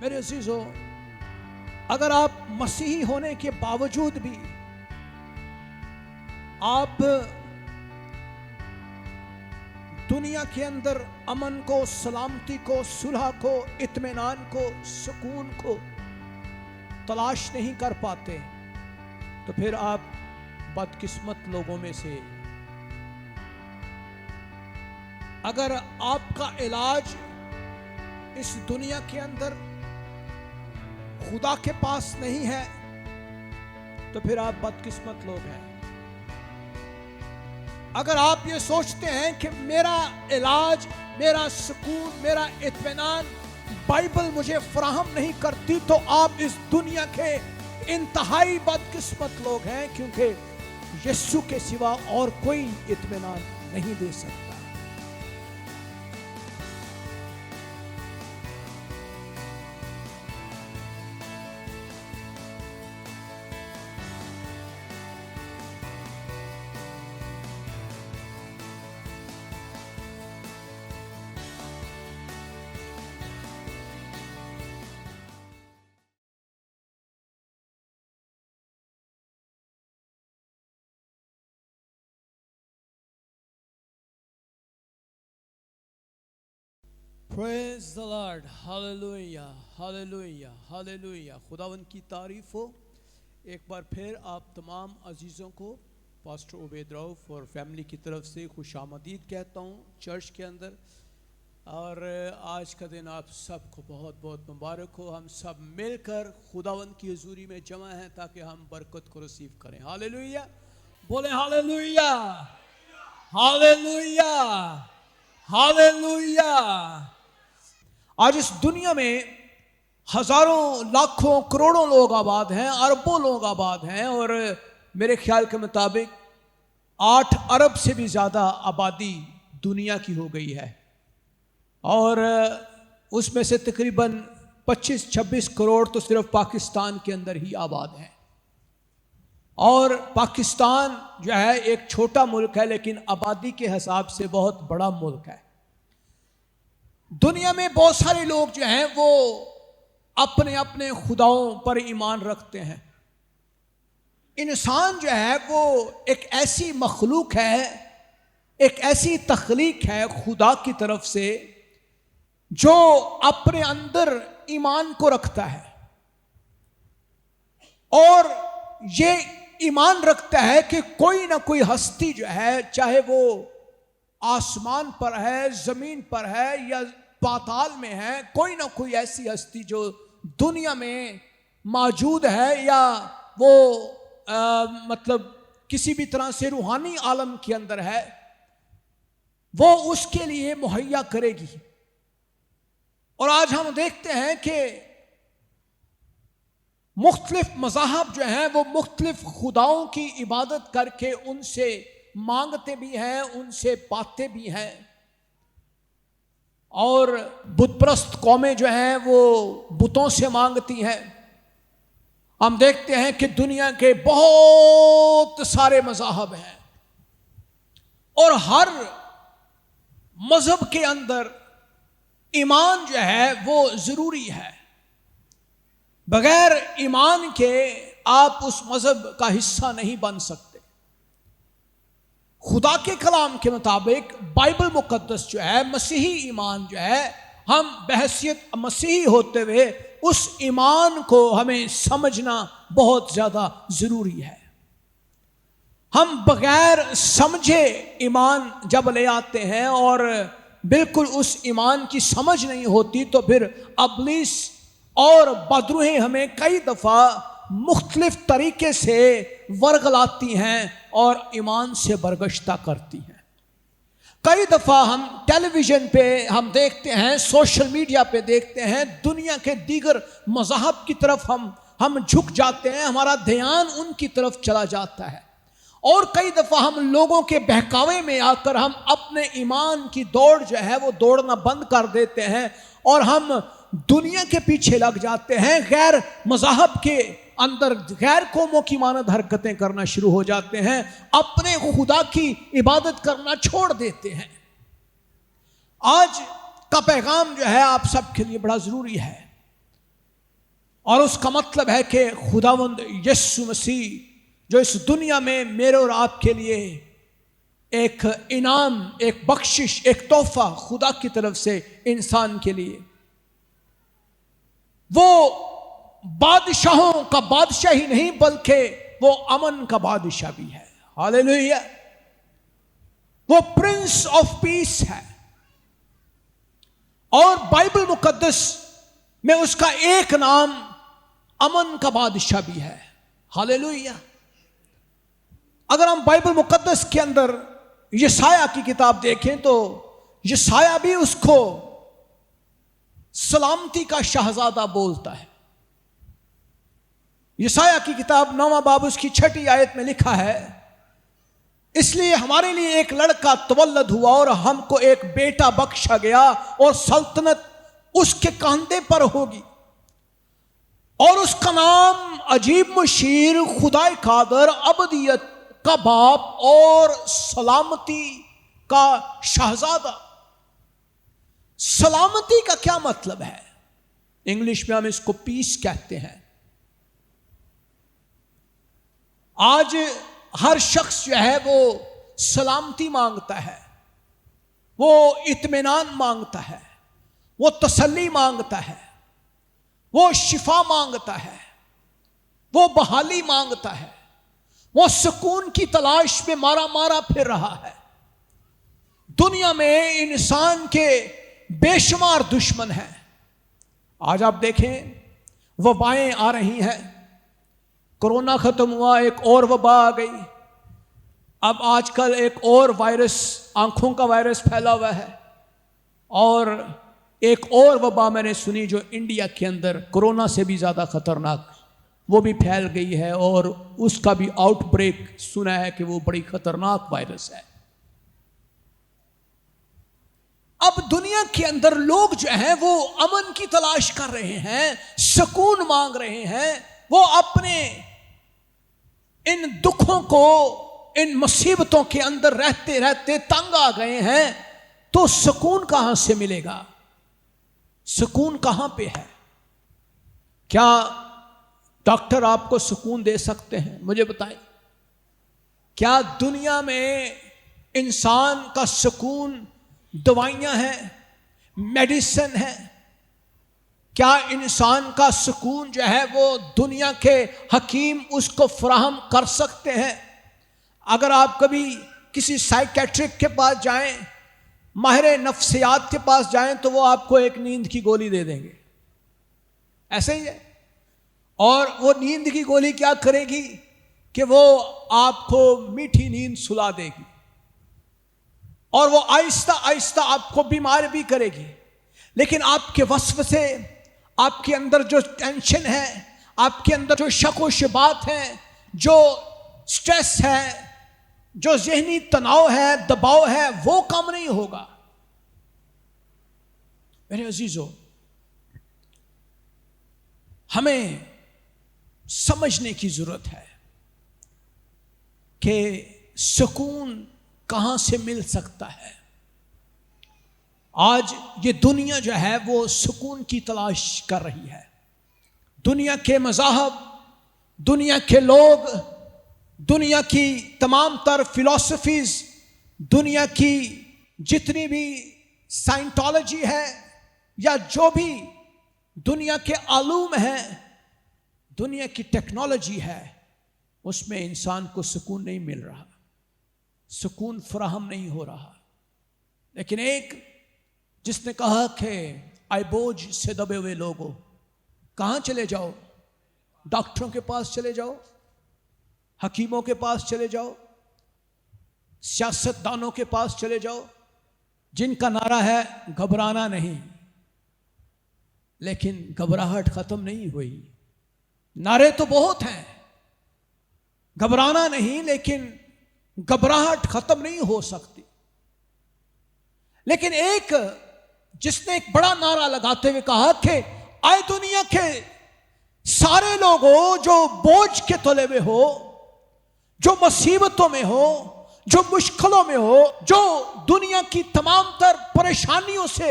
میرے عزیزو، اگر آپ مسیحی ہونے کے باوجود بھی آپ دنیا کے اندر امن کو، سلامتی کو، صلح کو، اطمینان کو، سکون کو تلاش نہیں کر پاتے تو پھر آپ بدقسمت لوگوں میں سے۔ اگر آپ کا علاج اس دنیا کے اندر خدا کے پاس نہیں ہے تو پھر آپ بدقسمت لوگ ہیں۔ اگر آپ یہ سوچتے ہیں کہ میرا علاج، میرا سکون، میرا اطمینان بائبل مجھے فراہم نہیں کرتی تو آپ اس دنیا کے انتہائی بدقسمت لوگ ہیں، کیونکہ یسوع کے سوا اور کوئی اطمینان نہیں دے سکتا۔ Praise the Lord. Hallelujah, hallelujah, hallelujah. خداوند کی تعریف ہو۔ ایک بار پھر آپ تمام عزیزوں کو پاسٹر عبید رؤف اور فیملی کی طرف سے خوش آمدید کہتا ہوں چرچ کے اندر، اور آج کا دن آپ سب کو بہت بہت مبارک ہو۔ ہم سب مل کر خداوند کی حضوری میں جمع ہیں تاکہ ہم برکت کو ریسیو کریں۔ ہاللیلویہ، بولیں ہاللیلویہ، ہاللیلویہ، ہاللیلویہ۔ آج اس دنیا میں ہزاروں، لاکھوں، کروڑوں لوگ آباد ہیں، اربوں لوگ آباد ہیں، اور میرے خیال کے مطابق 8 ارب سے بھی زیادہ آبادی دنیا کی ہو گئی ہے، اور اس میں سے تقریباً 25-26 کروڑ تو صرف پاکستان کے اندر ہی آباد ہیں۔ اور پاکستان جو ہے ایک چھوٹا ملک ہے لیکن آبادی کے حساب سے بہت بڑا ملک ہے۔ دنیا میں بہت سارے لوگ جو ہیں وہ اپنے اپنے خداؤں پر ایمان رکھتے ہیں۔ انسان جو ہے وہ ایک ایسی مخلوق ہے، ایک ایسی تخلیق ہے خدا کی طرف سے جو اپنے اندر ایمان کو رکھتا ہے، اور یہ ایمان رکھتا ہے کہ کوئی نہ کوئی ہستی جو ہے، چاہے وہ آسمان پر ہے، زمین پر ہے یا پاتال میں ہے، کوئی نہ کوئی ایسی ہستی جو دنیا میں موجود ہے یا وہ مطلب کسی بھی طرح سے روحانی عالم کے اندر ہے، وہ اس کے لیے مہیا کرے گی۔ اور آج ہم دیکھتے ہیں کہ مختلف مذاہب جو ہیں وہ مختلف خداؤں کی عبادت کر کے ان سے مانگتے بھی ہیں، ان سے پاتے بھی ہیں، اور بت پرست قومیں جو ہیں وہ بتوں سے مانگتی ہیں۔ ہم دیکھتے ہیں کہ دنیا کے بہت سارے مذاہب ہیں، اور ہر مذہب کے اندر ایمان جو ہے وہ ضروری ہے۔ بغیر ایمان کے آپ اس مذہب کا حصہ نہیں بن سکتے۔ خدا کے کلام کے مطابق بائبل مقدس جو ہے، مسیحی ایمان جو ہے، ہم بحیثیت مسیحی ہوتے ہوئے اس ایمان کو ہمیں سمجھنا بہت زیادہ ضروری ہے۔ ہم بغیر سمجھے ایمان جب لے آتے ہیں اور بالکل اس ایمان کی سمجھ نہیں ہوتی تو پھر ابلیس اور بدروہیں ہمیں کئی دفعہ مختلف طریقے سے ورغلاتی ہیں اور ایمان سے برگشتہ کرتی ہیں۔ کئی دفعہ ہم ٹیلی ویژن پہ ہم دیکھتے ہیں، سوشل میڈیا پہ دیکھتے ہیں، دنیا کے دیگر مذاہب کی طرف ہم جھک جاتے ہیں، ہمارا دھیان ان کی طرف چلا جاتا ہے، اور کئی دفعہ ہم لوگوں کے بہکاوے میں آ کر ہم اپنے ایمان کی دوڑ جو ہے وہ دوڑنا بند کر دیتے ہیں، اور ہم دنیا کے پیچھے لگ جاتے ہیں، غیر مذاہب کے اندر غیر قوموں کی مانند حرکتیں کرنا شروع ہو جاتے ہیں، اپنے خدا کی عبادت کرنا چھوڑ دیتے ہیں۔ آج کا پیغام جو ہے آپ سب کے لیے بڑا ضروری ہے۔ اور اس کا مطلب ہے کہ خداوند یسوع مسیح جو اس دنیا میں میرے اور آپ کے لیے ایک انعام، ایک بخشش، ایک تحفہ خدا کی طرف سے انسان کے لیے، وہ بادشاہوں کا بادشاہ ہی نہیں بلکہ وہ امن کا بادشاہ بھی ہے۔ ہاللیلویا! وہ پرنس آف پیس ہے، اور بائبل مقدس میں اس کا ایک نام امن کا بادشاہ بھی ہے۔ ہاللیلویا! اگر ہم بائبل مقدس کے اندر یسایہ کی کتاب دیکھیں تو یسایہ بھی اس کو سلامتی کا شہزادہ بولتا ہے۔ یسایہ کی کتاب 9واں باب اس کی 6 آیت میں لکھا ہے، اس لیے ہمارے لیے ایک لڑکا تولد ہوا اور ہم کو ایک بیٹا بخشا گیا، اور سلطنت اس کے کاندھے پر ہوگی، اور اس کا نام عجیب مشیر، خدائے قادر، ابدیت کا باپ اور سلامتی کا شہزادہ۔ سلامتی کا کیا مطلب ہے؟ انگلش میں ہم اس کو پیس کہتے ہیں۔ آج ہر شخص جو ہے وہ سلامتی مانگتا ہے، وہ اطمینان مانگتا ہے، وہ تسلی مانگتا ہے، وہ شفا مانگتا ہے، وہ بحالی مانگتا ہے، وہ سکون کی تلاش میں مارا پھر رہا ہے۔ دنیا میں انسان کے بے شمار دشمن ہیں۔ آج آپ دیکھیں وبائیں آ رہی ہیں، کورونا ختم ہوا، ایک اور وبا آ گئی، اب آج کل ایک اور وائرس، آنکھوں کا وائرس پھیلا ہوا ہے، اور ایک اور وبا میں نے سنی جو انڈیا کے اندر کورونا سے بھی زیادہ خطرناک، وہ بھی پھیل گئی ہے، اور اس کا بھی آؤٹ بریک سنا ہے کہ وہ بڑی خطرناک وائرس ہے۔ اب دنیا کے اندر لوگ جو ہیں وہ امن کی تلاش کر رہے ہیں، سکون مانگ رہے ہیں، وہ اپنے ان دکھوں کو، ان مصیبتوں کے اندر رہتے رہتے تنگ آ گئے ہیں، تو سکون کہاں سے ملے گا؟ سکون کہاں پہ ہے؟ کیا ڈاکٹر آپ کو سکون دے سکتے ہیں؟ مجھے بتائیں، کیا دنیا میں انسان کا سکون دوائیاں ہیں، میڈیسن ہے؟ کیا انسان کا سکون جو ہے وہ دنیا کے حکیم اس کو فراہم کر سکتے ہیں؟ اگر آپ کبھی کسی سائیکیٹرک کے پاس جائیں، ماہر نفسیات کے پاس جائیں، تو وہ آپ کو ایک نیند کی گولی دے دیں گے، ایسے ہی ہے۔ اور وہ نیند کی گولی کیا کرے گی کہ وہ آپ کو میٹھی نیند سلا دے گی، اور وہ آہستہ آہستہ آپ کو بیمار بھی کرے گی۔ لیکن آپ کے وسوسے، آپ کے اندر جو ٹینشن ہے، آپ کے اندر جو شک و شبہات ہیں، جو سٹریس ہے، جو ذہنی تناؤ ہے، دباؤ ہے، وہ کم نہیں ہوگا۔ میرے عزیزو، ہمیں سمجھنے کی ضرورت ہے کہ سکون کہاں سے مل سکتا ہے۔ آج یہ دنیا جو ہے وہ سکون کی تلاش کر رہی ہے۔ دنیا کے مذاہب، دنیا کے لوگ، دنیا کی تمام تر فلسفیز، دنیا کی جتنی بھی سائنٹالوجی ہے، یا جو بھی دنیا کے علوم ہیں، دنیا کی ٹیکنالوجی ہے، اس میں انسان کو سکون نہیں مل رہا، سکون فراہم نہیں ہو رہا۔ لیکن ایک جس نے کہا کہ آئے بوجھ سے دبے ہوئے لوگوں، کہاں چلے جاؤ؟ ڈاکٹروں کے پاس چلے جاؤ، حکیموں کے پاس چلے جاؤ، سیاستدانوں کے پاس چلے جاؤ، جن کا نعرہ ہے گھبرانا نہیں، لیکن گھبراہٹ ختم نہیں ہوئی۔ نعرے تو بہت ہیں، گھبرانا نہیں، لیکن گھبراہٹ ختم نہیں ہو سکتی۔ لیکن ایک جس نے ایک بڑا نعرہ لگاتے ہوئے کہا کہ آئے دنیا کے سارے لوگوں جو بوجھ کے تلے ہوئے ہو، جو مصیبتوں میں ہو، جو مشکلوں میں ہو، جو دنیا کی تمام تر پریشانیوں سے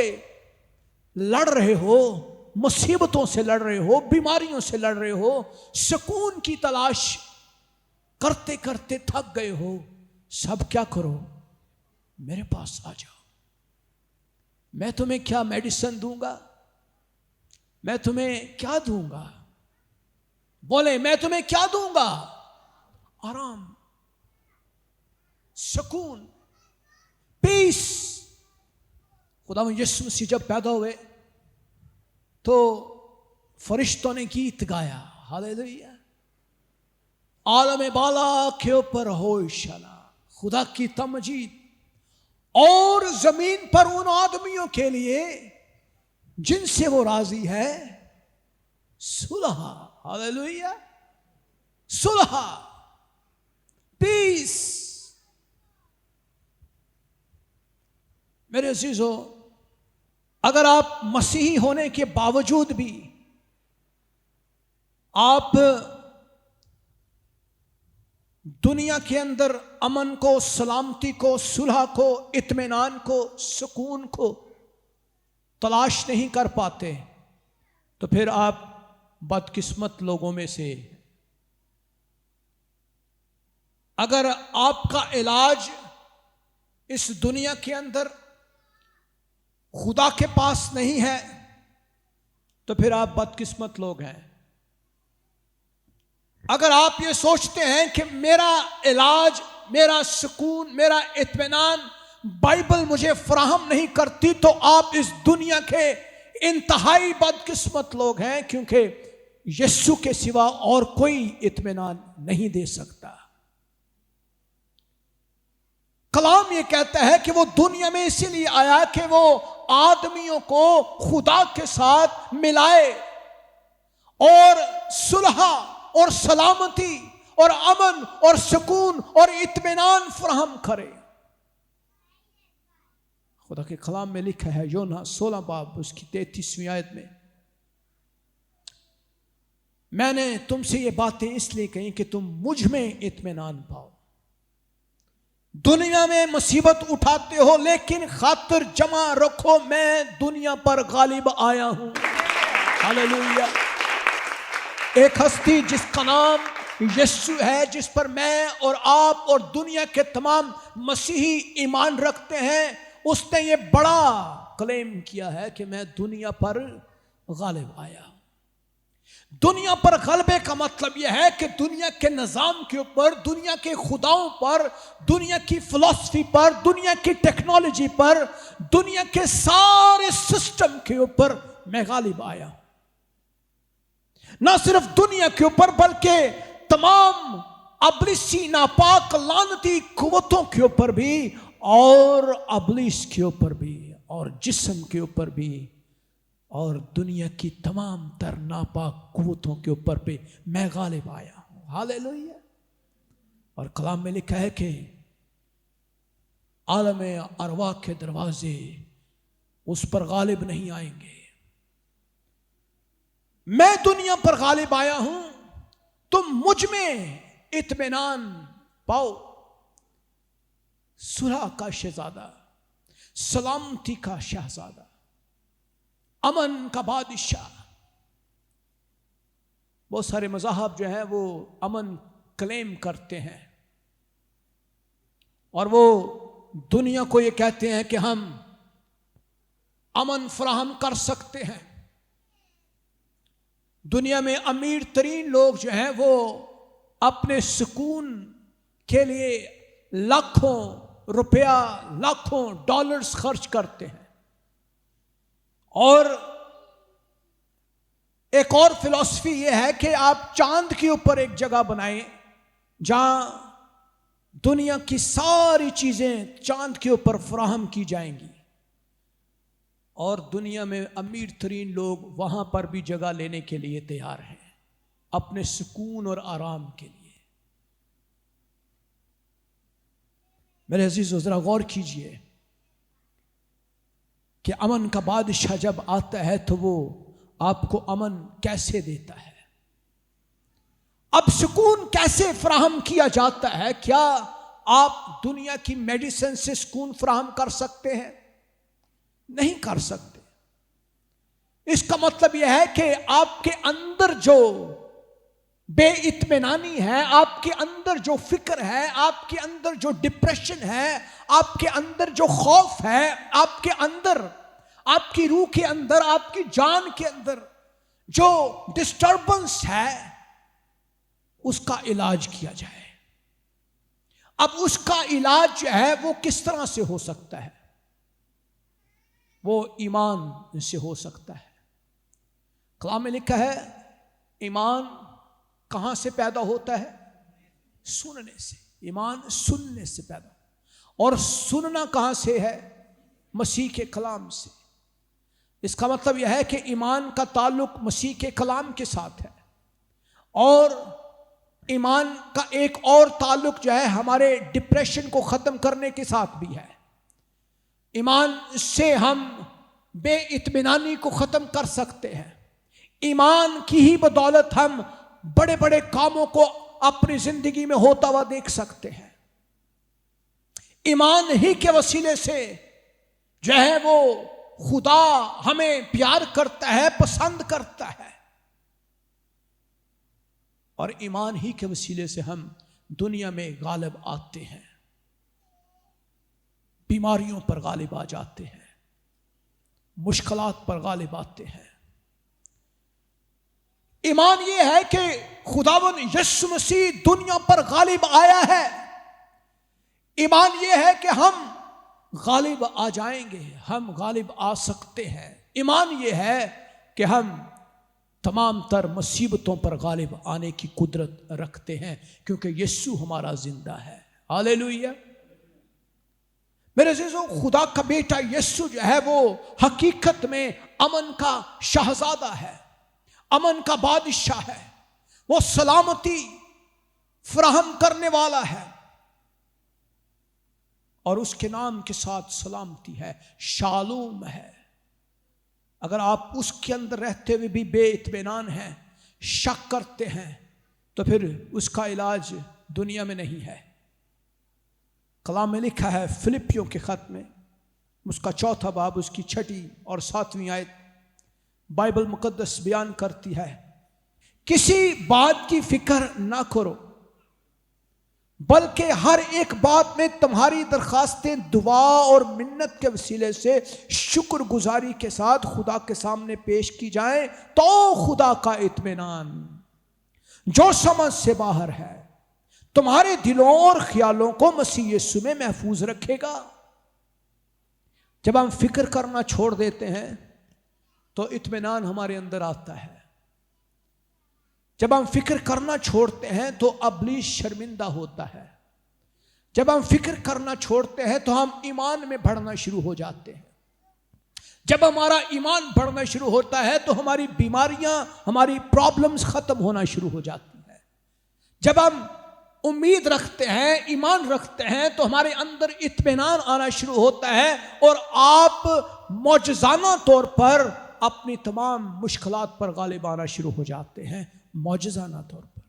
لڑ رہے ہو، مصیبتوں سے لڑ رہے ہو, بیماریوں سے لڑ رہے ہو, سکون کی تلاش کرتے کرتے تھک گئے ہو, سب کیا کرو, میرے پاس آ جاؤ. میں تمہیں کیا میڈیسن دوں گا, میں تمہیں کیا دوں گا؟ بولے, میں تمہیں کیا دوں گا؟ آرام, سکون, پیس. خدا یسوع مسیح جب پیدا ہوئے تو فرشتوں نے گیت گایا, ہاللیلویا, عالم بالا کے اوپر ہوشنا, خدا کی تمجید, اور زمین پر ان آدمیوں کے لیے جن سے وہ راضی ہے صلح. ہاللیلویا, صلح, پیس. میرے عزیزو, اگر آپ مسیحی ہونے کے باوجود بھی آپ دنیا کے اندر امن کو, سلامتی کو, صلح کو, اطمینان کو, سکون کو تلاش نہیں کر پاتے, تو پھر آپ بدقسمت لوگوں میں سے. اگر آپ کا علاج اس دنیا کے اندر خدا کے پاس نہیں ہے تو پھر آپ بدقسمت لوگ ہیں. اگر آپ یہ سوچتے ہیں کہ میرا علاج, میرا سکون, میرا اطمینان بائبل مجھے فراہم نہیں کرتی, تو آپ اس دنیا کے انتہائی بدقسمت لوگ ہیں, کیونکہ یسوع کے سوا اور کوئی اطمینان نہیں دے سکتا. کلام یہ کہتا ہے کہ وہ دنیا میں اسی لیے آیا کہ وہ آدمیوں کو خدا کے ساتھ ملائے اور صلح اور سلامتی اور امن اور سکون اور اطمینان فراہم کرے. خدا کے کلام میں لکھا ہے, یونا 16 باب اس کی 33ویں آیت میں, میں نے تم سے یہ باتیں اس لیے کہیں کہ تم مجھ میں اطمینان پاؤ. دنیا میں مصیبت اٹھاتے ہو, لیکن خاطر جمع رکھو میں دنیا پر غالب آیا ہوں. ہاللیلویا. ایک ہستی جس کا نام یسوع ہے, جس پر میں اور آپ اور دنیا کے تمام مسیحی ایمان رکھتے ہیں, اس نے یہ بڑا کلیم کیا ہے کہ میں دنیا پر غالب آیا. دنیا پر غلبے کا مطلب یہ ہے کہ دنیا کے نظام کے اوپر, دنیا کے خداؤں پر, دنیا کی فلسفی پر, دنیا کی ٹیکنالوجی پر, دنیا کے سارے سسٹم کے اوپر میں غالب آیا. نہ صرف دنیا کے اوپر بلکہ تمام ابلیسی ناپاک لعنتی قوتوں کے اوپر بھی, اور ابلیس کے اوپر بھی, اور جسم کے اوپر بھی, اور دنیا کی تمام تر ناپاک قوتوں کے اوپر بھی میں غالب آیا ہوں. ہاللیلویا. اور کلام میں لکھا ہے کہ عالم ارواح کے دروازے اس پر غالب نہیں آئیں گے. میں دنیا پر غالب آیا ہوں, تم مجھ میں اطمینان پاؤ. صلح کا شہزادہ, سلامتی کا شہزادہ, امن کا بادشاہ. بہت سارے مذاہب جو ہیں وہ امن کلیم کرتے ہیں, اور وہ دنیا کو یہ کہتے ہیں کہ ہم امن فراہم کر سکتے ہیں. دنیا میں امیر ترین لوگ جو ہیں وہ اپنے سکون کے لیے لاکھوں روپیہ, لاکھوں ڈالرز خرچ کرتے ہیں. اور ایک اور فلسفی یہ ہے کہ آپ چاند کے اوپر ایک جگہ بنائیں جہاں دنیا کی ساری چیزیں چاند کے اوپر فراہم کی جائیں گی, اور دنیا میں امیر ترین لوگ وہاں پر بھی جگہ لینے کے لیے تیار ہیں اپنے سکون اور آرام کے لیے. میرے عزیزو, ذرا غور کیجئے کہ امن کا بادشاہ جب آتا ہے تو وہ آپ کو امن کیسے دیتا ہے, اب سکون کیسے فراہم کیا جاتا ہے. کیا آپ دنیا کی میڈیسن سے سکون فراہم کر سکتے ہیں؟ نہیں کر سکتے. اس کا مطلب یہ ہے کہ آپ کے اندر جو بے اطمینانی ہے، آپ کے اندر جو فکر ہے، آپ کے اندر جو ڈپریشن ہے، آپ کے اندر جو خوف ہے، آپ کے اندر، آپ کی روح کے اندر، آپ کی جان کے اندر جو ڈسٹربنس ہے، اس کا علاج کیا جائے۔ اب اس کا علاج جو ہے وہ کس طرح سے ہو سکتا ہے؟ وہ ایمان سے ہو سکتا ہے۔ کلام میں لکھا ہے ایمان کہاں سے پیدا ہوتا ہے؟ سننے سے۔ ایمان سننے سے پیدا، اور سننا کہاں سے ہے؟ مسیح کے کلام سے۔ اس کا مطلب یہ ہے کہ ایمان کا تعلق مسیح کے کلام کے ساتھ ہے، اور ایمان کا ایک اور تعلق جو ہے ہمارے ڈپریشن کو ختم کرنے کے ساتھ بھی ہے۔ ایمان سے ہم بے اطمینانی کو ختم کر سکتے ہیں۔ ایمان کی ہی بدولت ہم بڑے بڑے کاموں کو اپنی زندگی میں ہوتا ہوا دیکھ سکتے ہیں۔ ایمان ہی کے وسیلے سے جو ہے وہ خدا ہمیں پیار کرتا ہے، پسند کرتا ہے، اور ایمان ہی کے وسیلے سے ہم دنیا میں غالب آتے ہیں، بیماریوں پر غالب آ جاتے ہیں، مشکلات پر غالب آتے ہیں۔ ایمان یہ ہے کہ خداوند یسوع مسیح دنیا پر غالب آیا ہے۔ ایمان یہ ہے کہ ہم غالب آ جائیں گے، ہم غالب آ سکتے ہیں۔ ایمان یہ ہے کہ ہم تمام تر مصیبتوں پر غالب آنے کی قدرت رکھتے ہیں، کیونکہ یسوع ہمارا زندہ ہے۔ ہاللیلویہ۔ میرے عزیزو، خدا کا بیٹا یسوع جو ہے وہ حقیقت میں امن کا شہزادہ ہے، امن کا بادشاہ ہے، وہ سلامتی فراہم کرنے والا ہے، اور اس کے نام کے ساتھ سلامتی ہے، شالوم ہے۔ اگر آپ اس کے اندر رہتے ہوئے بھی بے اطمینان ہیں، شک کرتے ہیں، تو پھر اس کا علاج دنیا میں نہیں ہے۔ کلام میں لکھا ہے فلپیوں کے خط میں، اس کا 4 باب، اس کی 6 اور 7 آیت، بائبل مقدس بیان کرتی ہے، کسی بات کی فکر نہ کرو، بلکہ ہر ایک بات میں تمہاری درخواستیں دعا اور منت کے وسیلے سے شکر گزاری کے ساتھ خدا کے سامنے پیش کی جائیں، تو خدا کا اطمینان جو سمجھ سے باہر ہے تمہارے دلوں اور خیالوں کو مسیح یسوع میں محفوظ رکھے گا۔ جب ہم فکر کرنا چھوڑ دیتے ہیں تو اطمینان ہمارے اندر آتا ہے۔ جب ہم فکر کرنا چھوڑتے ہیں تو ابلیس شرمندہ ہوتا ہے۔ جب ہم فکر کرنا چھوڑتے ہیں تو ہم ایمان میں بڑھنا شروع ہو جاتے ہیں۔ جب ہمارا ایمان بڑھنا شروع ہوتا ہے تو ہماری بیماریاں، ہماری پرابلمز ختم ہونا شروع ہو جاتی ہیں۔ جب ہم امید رکھتے ہیں، ایمان رکھتے ہیں، تو ہمارے اندر اطمینان آنا شروع ہوتا ہے، اور آپ معجزانہ طور پر اپنی تمام مشکلات پر غالب آنا شروع ہو جاتے ہیں۔ معجزانہ طور پر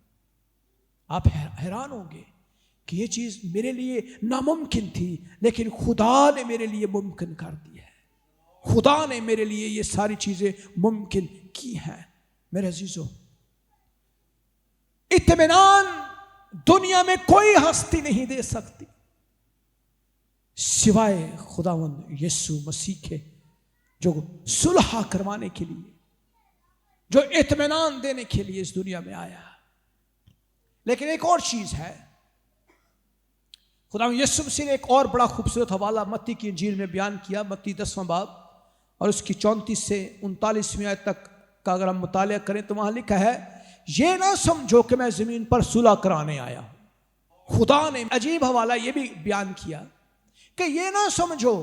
آپ حیران ہوں گے کہ یہ چیز میرے لیے ناممکن تھی، لیکن خدا نے میرے لیے ممکن کر دی ہے۔ خدا نے میرے لیے یہ ساری چیزیں ممکن کی ہیں۔ میرے عزیزو، اطمینان دنیا میں کوئی ہستی نہیں دے سکتی سوائے خداوند یسوع مسیح کے، جو صلح کروانے کے لیے، جو اطمینان دینے کے لیے اس دنیا میں آیا۔ لیکن ایک اور چیز ہے، خداوند یسوع مسیح نے ایک اور بڑا خوبصورت حوالہ متی کی انجیل میں بیان کیا، متی 10واں باب اور اس کی 34 سے 39 آیت تک کا اگر ہم مطالعہ کریں تو وہاں لکھا ہے، یہ نہ سمجھو کہ میں زمین پر صلح کرانے آیا ہوں۔ خدا نے عجیب حوالہ یہ بھی بیان کیا کہ یہ نہ سمجھو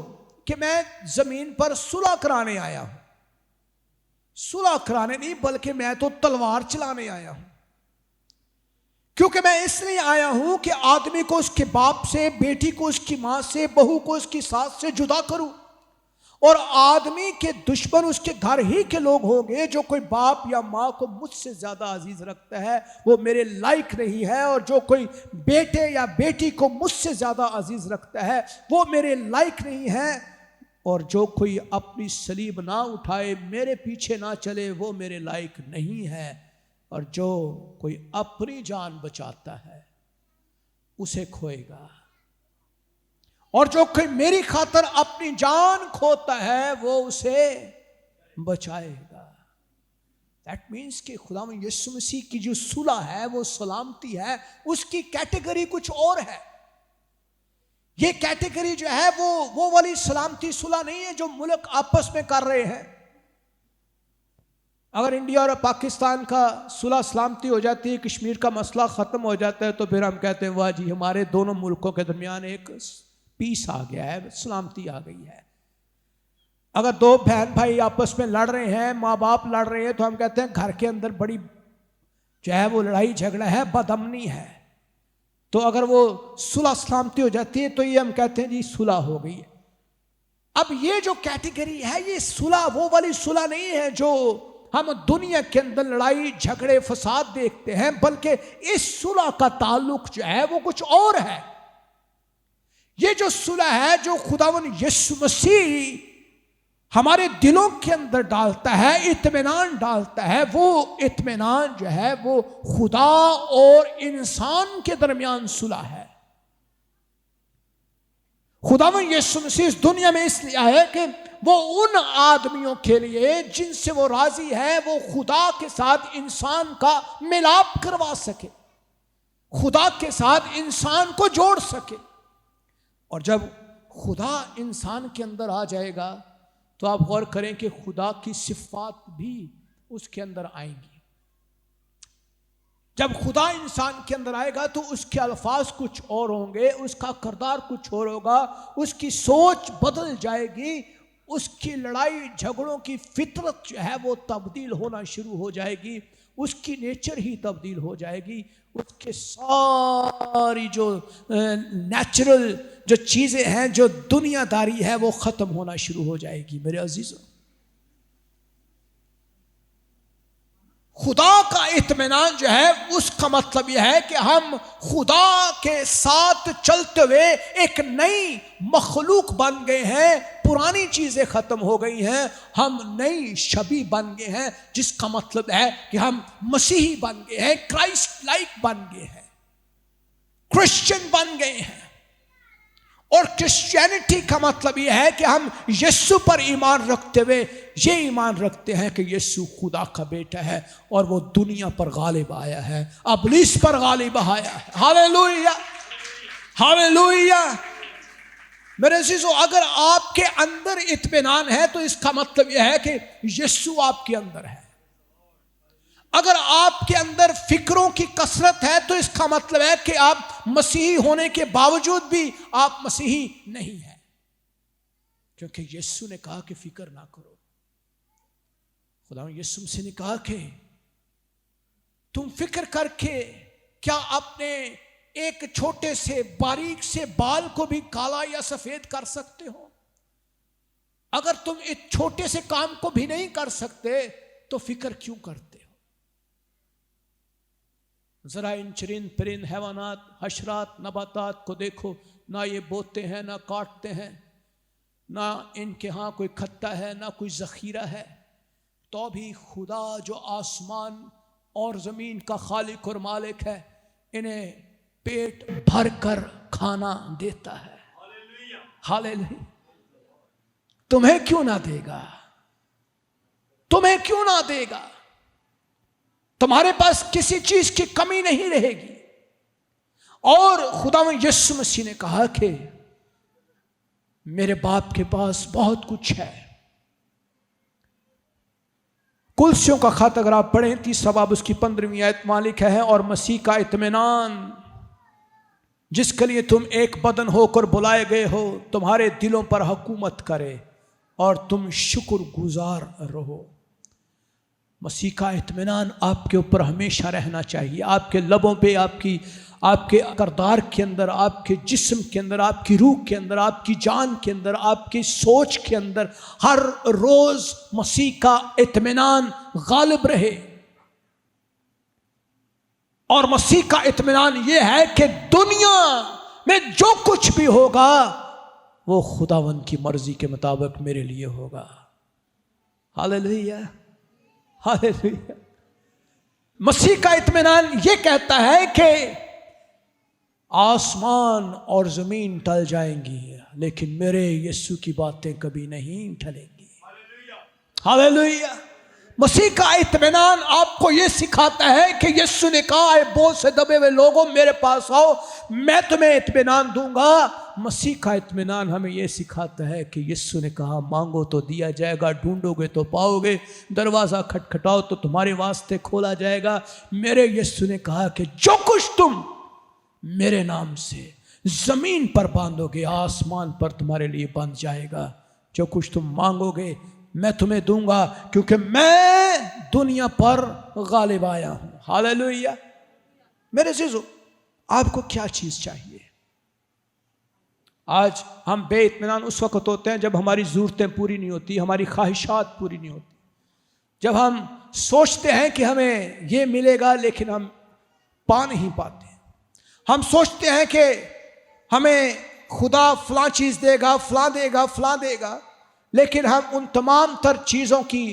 کہ میں زمین پر صلح کرانے آیا ہوں۔ صلح کرانے نہیں، بلکہ میں تو تلوار چلانے آیا ہوں، کیونکہ میں اس لیے آیا ہوں کہ آدمی کو اس کے باپ سے، بیٹی کو اس کی ماں سے، بہو کو اس کی ساس سے جدا کروں، اور آدمی کے دشمن اس کے گھر ہی کے لوگ ہوں گے۔ جو کوئی باپ یا ماں کو مجھ سے زیادہ عزیز رکھتا ہے وہ میرے لائق نہیں ہے، اور جو کوئی بیٹے یا بیٹی کو مجھ سے زیادہ عزیز رکھتا ہے وہ میرے لائق نہیں ہے، اور جو کوئی اپنی صلیب نہ اٹھائے میرے پیچھے نہ چلے وہ میرے لائق نہیں ہے، اور جو کوئی اپنی جان بچاتا ہے اسے کھوئے گا، اور جو کوئی میری خاطر اپنی جان کھوتا ہے وہ اسے بچائے گا۔ دیٹ مینس کہ خداوند یسوع مسیح کی جو صلح ہے وہ سلامتی ہے، اس کی کیٹیگری کچھ اور ہے۔ یہ کیٹیگری جو ہے وہ والی سلامتی صلح نہیں ہے جو ملک آپس میں کر رہے ہیں۔ اگر انڈیا اور پاکستان کا صلح سلامتی ہو جاتی ہے، کشمیر کا مسئلہ ختم ہو جاتا ہے، تو پھر ہم کہتے ہیں واہ جی ہمارے دونوں ملکوں کے درمیان ایک پیس آ گیا ہے، سلامتی آ گئی ہے۔ اگر دو بہن بھائی آپس میں لڑ رہے ہیں، ماں باپ لڑ رہے ہیں، تو ہم کہتے ہیں گھر کے اندر بڑی جو ہے وہ لڑائی جھگڑا ہے، بدامنی ہے۔ تو اگر وہ صلح سلامتی ہو جاتی ہے تو یہ ہم کہتے ہیں جی صلح ہو گئی ہے۔ اب یہ جو کیٹیگری ہے یہ صلح وہ والی صلح نہیں ہے جو ہم دنیا کے اندر لڑائی جھگڑے فساد دیکھتے ہیں، بلکہ اس صلح کا تعلق جو ہے وہ کچھ اور ہے۔ یہ جو صلح ہے جو خداوند یسوع مسیح ہمارے دلوں کے اندر ڈالتا ہے، اطمینان ڈالتا ہے، وہ اطمینان جو ہے وہ خدا اور انسان کے درمیان صلح ہے۔ خداوند یسوع مسیح اس دنیا میں اس لیے آئے کہ وہ ان آدمیوں کے لیے جن سے وہ راضی ہے وہ خدا کے ساتھ انسان کا ملاپ کروا سکے، خدا کے ساتھ انسان کو جوڑ سکے۔ اور جب خدا انسان کے اندر آ جائے گا تو آپ غور کریں کہ خدا کی صفات بھی اس کے اندر آئیں گی۔ جب خدا انسان کے اندر آئے گا تو اس کے الفاظ کچھ اور ہوں گے، اس کا کردار کچھ اور ہوگا، اس کی سوچ بدل جائے گی، اس کی لڑائی جھگڑوں کی فطرت جو ہے وہ تبدیل ہونا شروع ہو جائے گی، اس کی نیچر ہی تبدیل ہو جائے گی، اس کے ساری جو نیچرل جو چیزیں ہیں جو دنیا داری ہے وہ ختم ہونا شروع ہو جائے گی۔ میرے عزیزوں، خدا کا اطمینان جو ہے اس کا مطلب یہ ہے کہ ہم خدا کے ساتھ چلتے ہوئے ایک نئی مخلوق بن گئے ہیں، پرانی چیزیں ختم ہو گئی ہیں، ہم نئی شبیہ بن گئے ہیں، جس کا مطلب ہے کہ ہم مسیحی بن گئے ہیں، کرائسٹ لائک بن گئے ہیں، کرسچن بن گئے ہیں۔ اور کرسچینٹی کا مطلب یہ ہے کہ ہم یسوع پر ایمان رکھتے ہوئے یہ ایمان رکھتے ہیں کہ یسوع خدا کا بیٹا ہے اور وہ دنیا پر غالب آیا ہے، ابلیس پر غالب آیا ہے۔ ہاللیلویہ، ہاللیلویہ۔ میرے عزیزو، اگر آپ کے اندر اطمینان ہے تو اس کا مطلب یہ ہے کہ یسوع آپ کے اندر ہے۔ اگر آپ کے اندر فکروں کی کثرت ہے تو اس کا مطلب ہے کہ آپ مسیحی ہونے کے باوجود بھی آپ مسیحی نہیں ہیں، کیونکہ یسوع نے کہا کہ فکر نہ کرو۔ خدا یسوع سے نے کہا کہ تم فکر کر کے کیا اپنے ایک چھوٹے سے باریک سے بال کو بھی کالا یا سفید کر سکتے ہو؟ اگر تم ایک چھوٹے سے کام کو بھی نہیں کر سکتے تو فکر کیوں کرتے ہو؟ ذرا ان چرند پرند حیوانات حشرات نباتات کو دیکھو، نہ یہ بوتے ہیں نہ کاٹتے ہیں، نہ ان کے ہاں کوئی کھتا ہے نہ کوئی ذخیرہ ہے، تو بھی خدا جو آسمان اور زمین کا خالق اور مالک ہے انہیں پیٹ بھر کر کھانا دیتا ہے۔ ہاللیلویہ۔ تمہیں کیوں نہ دے گا؟ تمہیں کیوں نہ دے گا؟ تمہارے پاس کسی چیز کی کمی نہیں رہے گی۔ اور خداوند یسوع مسیح نے کہا کہ میرے باپ کے پاس بہت کچھ ہے۔ کلسیوں کا خط اگر آپ پڑھیں 30 باب اس کی 15ویں آیت میں لکھا ہے، اور مسیح کا اطمینان جس کے لیے تم ایک بدن ہو کر بلائے گئے ہو تمہارے دلوں پر حکومت کرے اور تم شکر گزار رہو۔ مسیح کا اطمینان آپ کے اوپر ہمیشہ رہنا چاہیے، آپ کے لبوں پہ، آپ کے کردار کے اندر، آپ کے جسم کے اندر، آپ کی روح کے اندر، آپ کی جان کے اندر، آپ کی سوچ کے اندر ہر روز مسیح کا اطمینان غالب رہے۔ اور مسیح کا اطمینان یہ ہے کہ دنیا میں جو کچھ بھی ہوگا وہ خداوند کی مرضی کے مطابق میرے لیے ہوگا. ہاللیلویا، ہاللیلویا. مسیح کا اطمینان یہ کہتا ہے کہ آسمان اور زمین ٹل جائیں گی لیکن میرے یسوع کی باتیں کبھی نہیں ٹلیں گی. ہاللیلویا. مسیح کا اطمینان آپ کو یہ سکھاتا ہے کہ یسوع نے کہا اے بوجھ سے دبے ہوئے لوگوں میرے پاس آؤ، میں تمہیں اطمینان دوں گا. مسیح کا اطمینان ہمیں یہ سکھاتا ہے کہ یسوع نے کہا مانگو تو دیا جائے گا، ڈھونڈو گے تو پاؤ گے، دروازہ کھٹکھٹاؤ تو تمہارے واسطے کھولا جائے گا. میرے یسوع نے کہا کہ جو کچھ تم میرے نام سے زمین پر باندھو گے آسمان پر تمہارے لیے بند جائے گا. جو کچھ تم مانگو گے میں تمہیں دوں گا، کیونکہ میں دنیا پر غالب آیا ہوں. ہاللیلویا. میرے عزیزو، آپ کو کیا چیز چاہیے؟ آج ہم بے اطمینان اس وقت ہوتے ہیں جب ہماری ضرورتیں پوری نہیں ہوتی، ہماری خواہشات پوری نہیں ہوتی، جب ہم سوچتے ہیں کہ ہمیں یہ ملے گا لیکن ہم پا نہیں پاتے. ہم سوچتے ہیں کہ ہمیں خدا فلاں چیز دے گا، فلاں دے گا، فلاں دے گا، لیکن ہم ان تمام تر چیزوں کی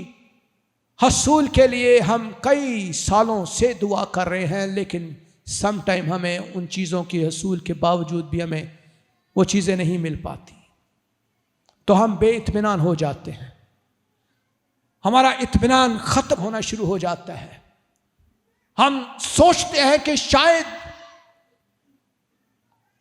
حصول کے لیے ہم کئی سالوں سے دعا کر رہے ہیں، لیکن سم ٹائم ہمیں ان چیزوں کی حصول کے باوجود بھی ہمیں وہ چیزیں نہیں مل پاتی. تو ہم بے اطمینان ہو جاتے ہیں، ہمارا اطمینان ختم ہونا شروع ہو جاتا ہے. ہم سوچتے ہیں کہ شاید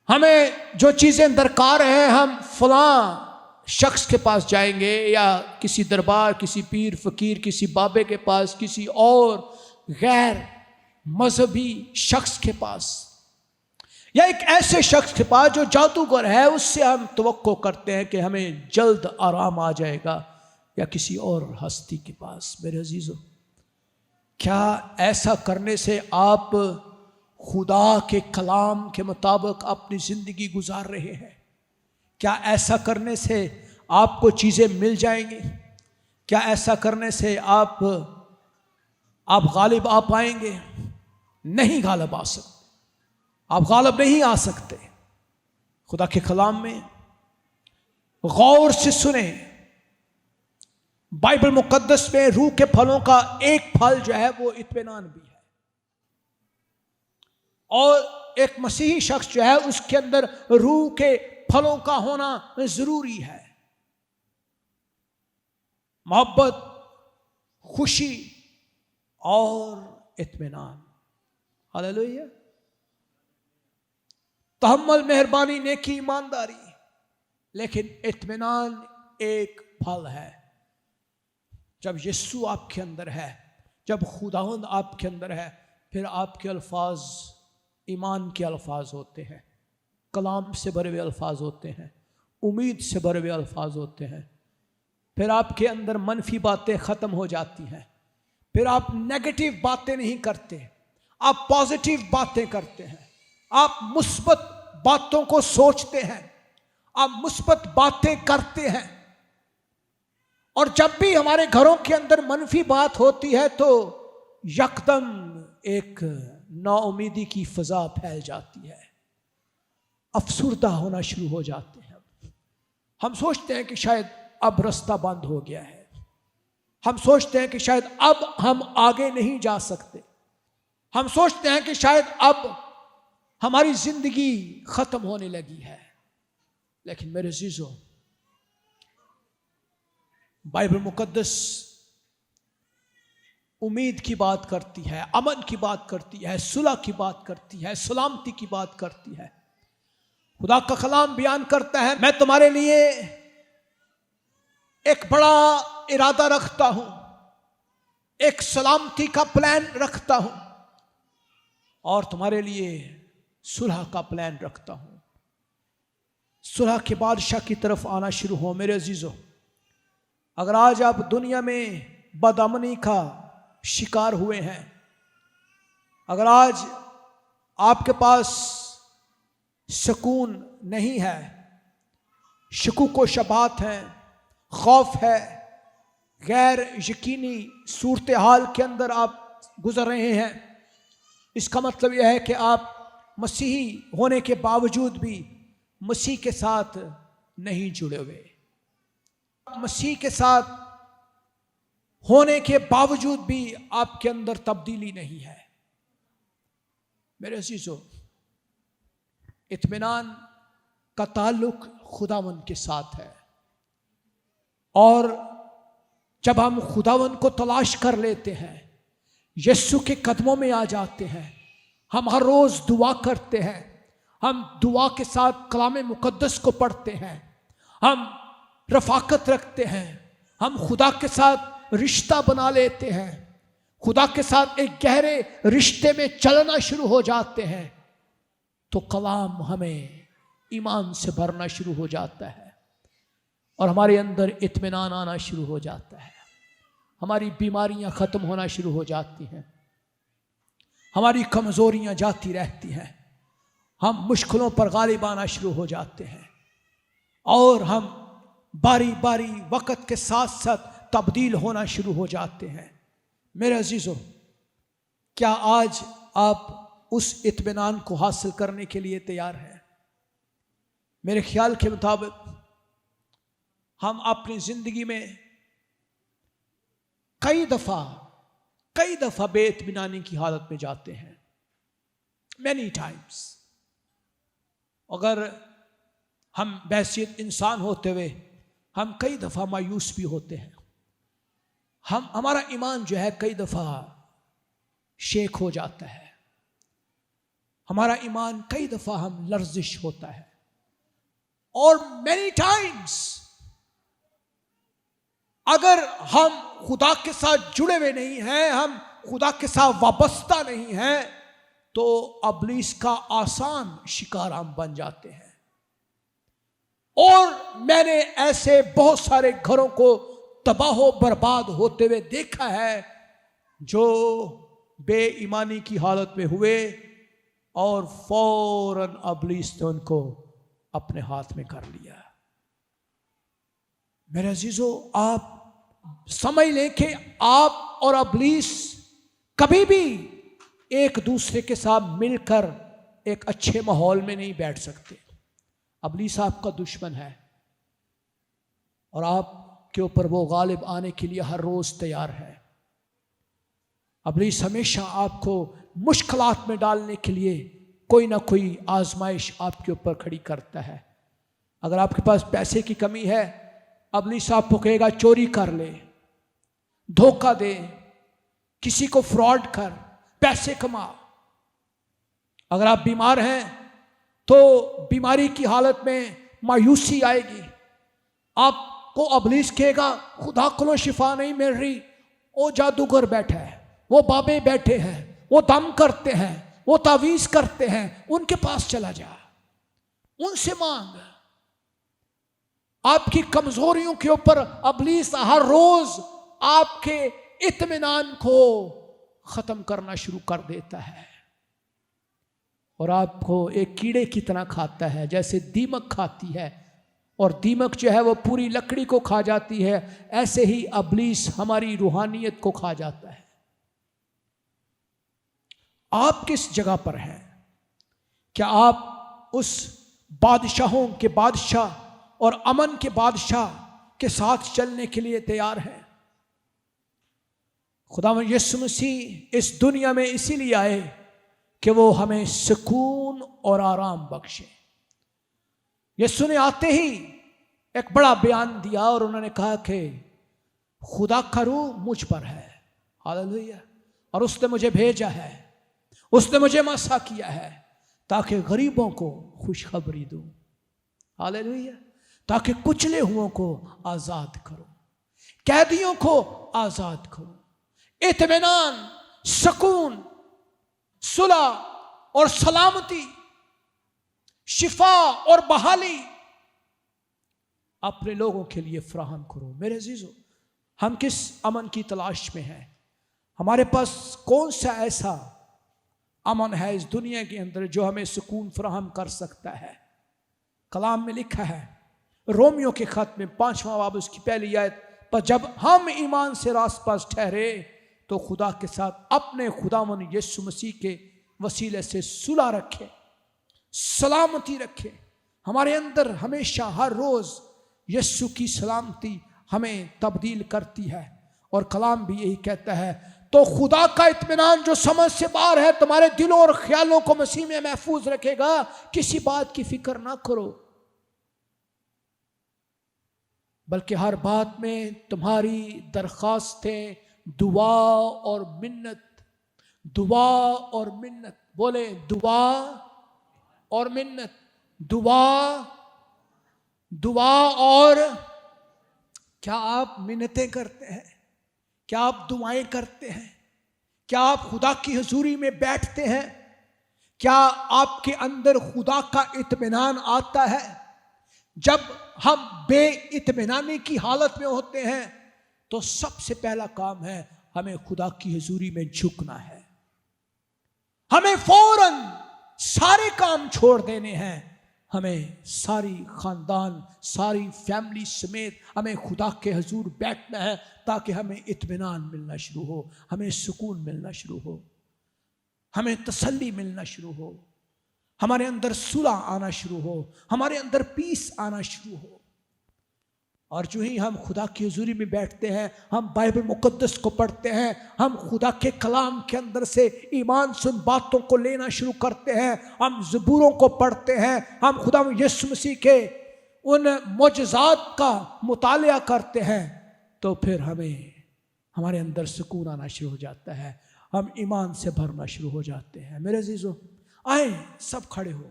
ہمیں جو چیزیں درکار ہیں ہم فلاں شخص کے پاس جائیں گے، یا کسی دربار، کسی پیر فقیر، کسی بابے کے پاس، کسی اور غیر مذہبی شخص کے پاس، یا ایک ایسے شخص کے پاس جو جادوگر ہے. اس سے ہم توقع کرتے ہیں کہ ہمیں جلد آرام آ جائے گا، یا کسی اور ہستی کے پاس. میرے عزیزو، کیا ایسا کرنے سے آپ خدا کے کلام کے مطابق اپنی زندگی گزار رہے ہیں؟ کیا ایسا کرنے سے آپ کو چیزیں مل جائیں گی؟ کیا ایسا کرنے سے آپ غالب آ پائیں گے؟ نہیں غالب آ سکتے. آپ غالب نہیں آ سکتے. خدا کے کلام میں غور سے سنیں. بائبل مقدس میں روح کے پھلوں کا ایک پھل جو ہے وہ اطمینان بھی ہے، اور ایک مسیحی شخص جو ہے اس کے اندر روح کے پھلوں کا ہونا ضروری ہے. محبت، خوشی اور اطمینان. ہاللیلویا. تحمل، مہربانی، نیکی، ایمانداری. لیکن اطمینان ایک پھل ہے. جب یسوع آپ کے اندر ہے، جب خداوند آپ کے اندر ہے، پھر آپ کے الفاظ ایمان کے الفاظ ہوتے ہیں، کلام سے بھرے ہوئے الفاظ ہوتے ہیں، امید سے بھرے ہوئے الفاظ ہوتے ہیں. پھر آپ کے اندر منفی باتیں ختم ہو جاتی ہیں. پھر آپ نیگیٹو باتیں نہیں کرتے، آپ پازیٹیو باتیں کرتے ہیں. آپ مثبت باتوں کو سوچتے ہیں، آپ مثبت باتیں کرتے ہیں. اور جب بھی ہمارے گھروں کے اندر منفی بات ہوتی ہے تو یکدم ایک نا امیدی کی فضا پھیل جاتی ہے، افسردہ ہونا شروع ہو جاتے ہیں. ہم سوچتے ہیں کہ شاید اب رستہ بند ہو گیا ہے، ہم سوچتے ہیں کہ شاید اب ہم آگے نہیں جا سکتے، ہم سوچتے ہیں کہ شاید اب ہماری زندگی ختم ہونے لگی ہے. لیکن میرے عزیزو، بائبل مقدس امید کی بات کرتی ہے، امن کی بات کرتی ہے، صلح کی بات کرتی ہے، سلامتی کی بات کرتی ہے. خدا کا کلام بیان کرتا ہے میں تمہارے لیے ایک بڑا ارادہ رکھتا ہوں، ایک سلامتی کا پلان رکھتا ہوں، اور تمہارے لیے صلح کا پلان رکھتا ہوں. صلح کے بادشاہ کی طرف آنا شروع ہو. میرے عزیزو، اگر آج آپ دنیا میں بدامنی کا شکار ہوئے ہیں، اگر آج آپ کے پاس سکون نہیں ہے، شکوک و شبہات ہیں، خوف ہے، غیر یقینی صورتحال کے اندر آپ گزر رہے ہیں، اس کا مطلب یہ ہے کہ آپ مسیحی ہونے کے باوجود بھی مسیح کے ساتھ نہیں جڑے ہوئے، مسیح کے ساتھ ہونے کے باوجود بھی آپ کے اندر تبدیلی نہیں ہے، میرے عزیزو، اطمینان کا تعلق خداوند کے ساتھ ہے، اور جب ہم خداوند کو تلاش کر لیتے ہیں، یسوع کے قدموں میں آ جاتے ہیں، ہم ہر روز دعا کرتے ہیں، ہم دعا کے ساتھ کلام مقدس کو پڑھتے ہیں، ہم رفاقت رکھتے ہیں، ہم خدا کے ساتھ رشتہ بنا لیتے ہیں، خدا کے ساتھ ایک گہرے رشتے میں چلنا شروع ہو جاتے ہیں، تو کلام ہمیں ایمان سے بھرنا شروع ہو جاتا ہے اور ہمارے اندر اطمینان آنا شروع ہو جاتا ہے، ہماری بیماریاں ختم ہونا شروع ہو جاتی ہیں، ہماری کمزوریاں جاتی رہتی ہیں، ہم مشکلوں پر غالب آنا شروع ہو جاتے ہیں، اور ہم باری باری وقت کے ساتھ ساتھ تبدیل ہونا شروع ہو جاتے ہیں۔ میرے عزیزو، کیا آج آپ اس اطمینان کو حاصل کرنے کے لیے تیار ہیں؟ میرے خیال کے مطابق ہم اپنی زندگی میں کئی دفعہ بے اطمینانی کی حالت میں جاتے ہیں، many times۔ اگر ہم بحیثیت انسان ہوتے ہوئے ہم کئی دفعہ مایوس بھی ہوتے ہیں، ہمارا ایمان جو ہے کئی دفعہ شیک ہو جاتا ہے، ہمارا ایمان کئی دفعہ ہم لرزش ہوتا ہے، اور many times اگر ہم خدا کے ساتھ جڑے ہوئے نہیں ہیں، ہم خدا کے ساتھ وابستہ نہیں ہیں، تو ابلیس کا آسان شکار ہم بن جاتے ہیں۔ اور میں نے ایسے بہت سارے گھروں کو تباہ و برباد ہوتے ہوئے دیکھا ہے، جو بے ایمانی کی حالت میں ہوئے اور فوراً ابلیس نے ان کو اپنے ہاتھ میں کر لیا۔ میرے عزیزو، آپ سمجھ لیں کہ آپ اور ابلیس کبھی بھی ایک دوسرے کے ساتھ مل کر ایک اچھے ماحول میں نہیں بیٹھ سکتے۔ ابلیس آپ کا دشمن ہے، اور آپ کے اوپر وہ غالب آنے کے لیے ہر روز تیار ہے۔ ابلیس ہمیشہ آپ کو مشکلات میں ڈالنے کے لیے کوئی نہ کوئی آزمائش آپ کے اوپر کھڑی کرتا ہے۔ اگر آپ کے پاس پیسے کی کمی ہے، ابلیس آپ کو کہے گا چوری کر لے، دھوکہ دے، کسی کو فراڈ کر، پیسے کما۔ اگر آپ بیمار ہیں تو بیماری کی حالت میں مایوسی آئے گی، آپ کو ابلیس کہے گا خدا کو شفا نہیں مل رہی، وہ جادوگر بیٹھا ہے، وہ بابے بیٹھے ہیں، وہ دم کرتے ہیں، وہ تعویذ کرتے ہیں، ان کے پاس چلا جا، ان سے مانگ۔ آپ کی کمزوریوں کے اوپر ابلیس ہر روز آپ کے اطمینان کو ختم کرنا شروع کر دیتا ہے، اور آپ کو ایک کیڑے کی طرح کھاتا ہے، جیسے دیمک کھاتی ہے، اور دیمک جو ہے وہ پوری لکڑی کو کھا جاتی ہے، ایسے ہی ابلیس ہماری روحانیت کو کھا جاتا ہے۔ آپ کس جگہ پر ہیں؟ کیا آپ اس بادشاہوں کے بادشاہ اور امن کے بادشاہ کے ساتھ چلنے کے لیے تیار ہیں؟ خداوند یسوع مسیح اس دنیا میں اسی لیے آئے کہ وہ ہمیں سکون اور آرام بخشے۔ یسوع نے آتے ہی ایک بڑا بیان دیا، اور انہوں نے کہا کہ خدا کا روح مجھ پر ہے، ہاللویہ، اور اس نے مجھے بھیجا ہے، اس نے مجھے مسا کیا ہے تاکہ غریبوں کو خوشخبری دوں، ہاللویہ، تاکہ کچلے ہوئوں کو آزاد کروں، قیدیوں کو آزاد کروں۔ اطمینان، سکون، صلح اور سلامتی، شفا اور بحالی اپنے لوگوں کے لیے فراہم کرو۔ میرے عزیزو، ہم کس امن کی تلاش میں ہیں؟ ہمارے پاس کون سا ایسا امن ہے اس دنیا کے اندر جو ہمیں سکون فراہم کر سکتا ہے؟ کلام میں لکھا ہے، رومیو کے خط میں 5واں باب اس کی پہلی آیت، پر جب ہم ایمان سے راست پاس ٹھہرے تو خدا کے ساتھ اپنے خداوند یسوع مسیح کے وسیلے سے صلح رکھے، سلامتی رکھے، ہمارے اندر ہمیشہ ہر روز یسوع کی سلامتی ہمیں تبدیل کرتی ہے، اور کلام بھی یہی کہتا ہے، تو خدا کا اطمینان جو سمجھ سے باہر ہے تمہارے دلوں اور خیالوں کو مسیح میں محفوظ رکھے گا، کسی بات کی فکر نہ کرو، بلکہ ہر بات میں تمہاری درخواستیں دعا اور منت، دعا اور منت، بولے دعا اور منت، دعا اور کیا آپ منتیں کرتے ہیں؟ کیا آپ دعائیں کرتے ہیں؟ کیا آپ خدا کی حضوری میں بیٹھتے ہیں؟ کیا آپ کے اندر خدا کا اطمینان آتا ہے؟ جب ہم بے اطمینانی کی حالت میں ہوتے ہیں تو سب سے پہلا کام ہے ہمیں خدا کی حضوری میں جھکنا ہے، ہمیں فوراً سارے کام چھوڑ دینے ہیں، ہمیں ساری خاندان، ساری فیملی سمیت ہمیں خدا کے حضور بیٹھنا ہے، تاکہ ہمیں اطمینان ملنا شروع ہو، ہمیں سکون ملنا شروع ہو، ہمیں تسلی ملنا شروع ہو، ہمارے اندر صلح آنا شروع ہو، ہمارے اندر پیس آنا شروع ہو۔ اور جو ہی ہم خدا کی حضوری میں بیٹھتے ہیں، ہم بائبل مقدس کو پڑھتے ہیں، ہم خدا کے کلام کے اندر سے ایمان سن باتوں کو لینا شروع کرتے ہیں، ہم زبوروں کو پڑھتے ہیں، ہم خدا یسوع مسیح کے ان معجزات کا مطالعہ کرتے ہیں، تو پھر ہمارے اندر سکون آنا شروع ہو جاتا ہے، ہم ایمان سے بھرنا شروع ہو جاتے ہیں۔ میرے عزیزو، آئیں سب کھڑے ہو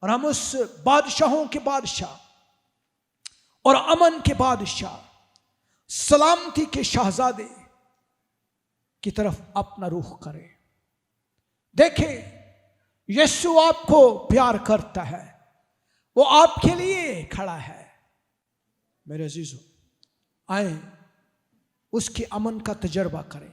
اور ہم اس بادشاہوں کے بادشاہ اور امن کے بادشاہ، سلامتی کے شہزادے کی طرف اپنا رخ کریں۔ دیکھیں، یسوع آپ کو پیار کرتا ہے، وہ آپ کے لیے کھڑا ہے۔ میرے عزیزو، آئیں اس کے امن کا تجربہ کریں۔